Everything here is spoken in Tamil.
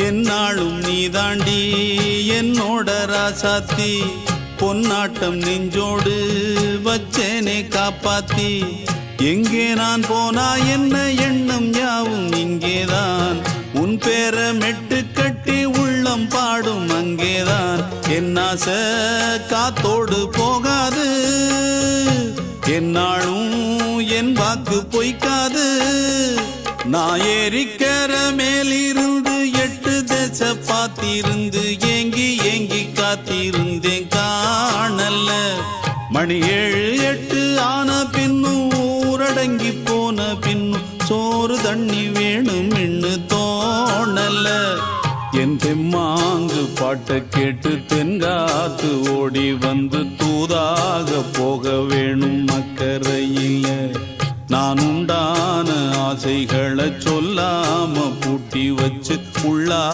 என்னாலும் நீதாண்டி என்னோட ராசாத்தி பொன்னாட்டம் நெஞ்சோடு வச்சேனே காப்பாத்தி எங்கே நான் போனா என்ன எண்ணம் யாவும் இங்கேதான் உன் பேர மெட்டு கட்டி உள்ளம் பாடும் அங்கேதான் என் ஆசை காத்தோடு போகாது என்னாலும் என் வாக்கு பொய்க்காது நான் ஏறிக்கிற மேலிருந்து 8 தேச பார்த்திருந்து ஏங்கி ஏங்கி காத்திருந்தேன் காணல மணி 7 8 ஆன பின்னும் ஊரடங்கி போன பின்னும் சோறு தண்ணி வேணும் இன்னு தோணல என் தெம்மாங்கு பாட்டை கேட்டு தென்காத்து ஓடி வந்து தூதாக போக வேணும் அக்கறையில நான் உண்டான ஆசைகளை சொல்லாம பூட்டி வச்சு உள்ளா